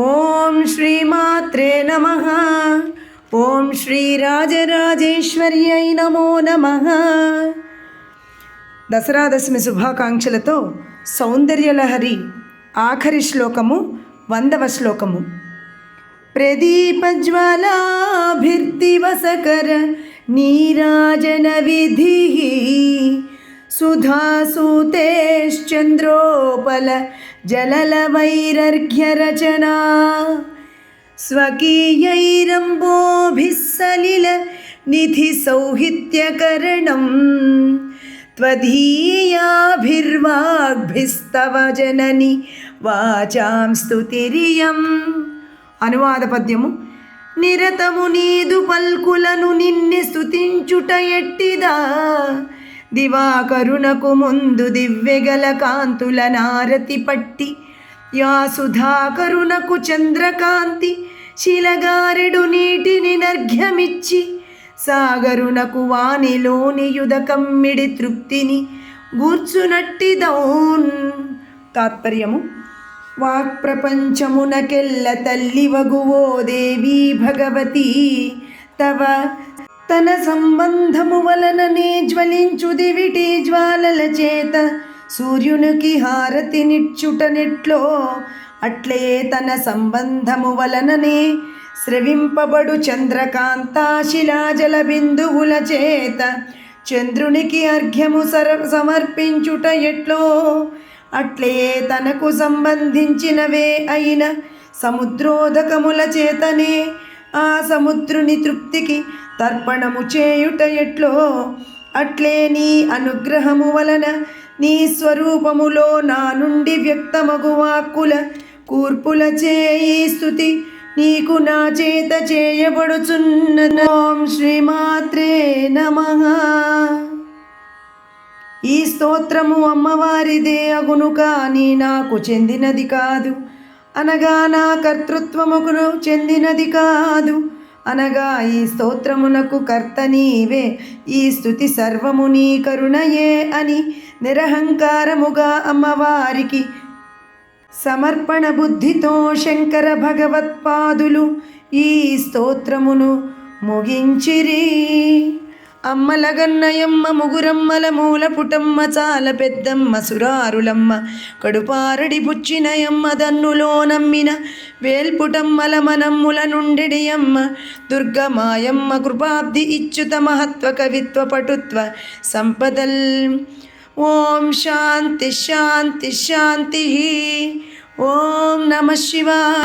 ఓం శ్రీమాత్రే నమః. ఓం శ్రీ రాజరాజేశ్వర్యై నమో నమః. దసరా దశమి శుభాకాంక్షలతో సౌందర్యలహరి ఆఖరి శ్లోకము 100వ శ్లోకము. ప్రదీపజ్వాలాభిర్దివసకర నీరాజన విధి సుధాసూతేశ్చంద్రోపల జలలవైరర్ఘ్యరచనా స్వకీయైరంబోభిः సలిల నిధి సౌహిత్యకరణం త్వదీయాభిర్వాగ్భిస్తవ జనని వాచాం స్తుతిరియం. అనువాద పద్యము. నిరతము నీదు పల్కులను నిన్ని స్తుతించుట ఎట్టిదా, దివాకరునకు ముందు దివ్యగల కాంతుల నారతి పట్టి, యా సుధాకరునకు చంద్రకాంతి శిలగారెడు నీటిని నర్ఘ్యమిచ్చి, సాగరునకు వానిలోని యుదకమ్మిడి తృప్తిని గూర్చునట్టిదౌన్. తాత్పర్యము. వాక్ప్రపంచమునకెల్ల తల్లి వగువో దేవీ భగవతి, తవ తన సంబంధము వలననే జ్వలించు దివిటి జ్వాలల చేత సూర్యునికి హారతి నిచ్చుటనెట్లో, అట్లే తన సంబంధము వలననే స్రవింపబడు చంద్రకాంతాశిలాజల బిందువుల చేత చంద్రునికి అర్ఘ్యము సమర్పించుట ఎట్లో, అట్లే తనకు సంబంధించినవే అయిన సముద్రోదకముల చేతనే ఆ సముద్రుని తృప్తికి తర్పణము చేయుట ఎట్లో, అట్లే నీ అనుగ్రహము వలన నీ స్వరూపములో నా నుండి వ్యక్తమగు వాక్కుల కూర్పుల చేయి స్తుతి నీకు నా చేత చేయబడుచున్నది. ఓం శ్రీమాత్రే నమః. ఈ స్తోత్రము అమ్మవారిదే అగును కానీ నాకు చెందినది కాదు, అనగా నా కర్తృత్వముకు చెందినది కాదు. అనగా ఈ స్తోత్రమునకు కర్త నీవే, ఈ స్తుతి సర్వము నీ కరుణయే అని నిరహంకారముగా అమ్మవారికి సమర్పణ బుద్ధితో శంకర భగవత్పాదులు ఈ స్తోత్రమును ముగించిరి. అమ్మలగన్నయమ్మ ముగురమ్మల మూల పుటమ్మ చాల పెద్దమ్మ సురారులమ్మ కడుపారడి పుచ్చినయమ్మ దన్నులో నమ్మిన వేల్పుటమ్మల మనమ్ముల నుండిడియమ్మ దుర్గమాయమ్మ కృపాబ్ది ఇచ్యుత మహత్వ కవిత్వ పటుత్వ సంపదల్. ఓం శాంతి శాంతి శాంతి. ఓం నమః శివాయ.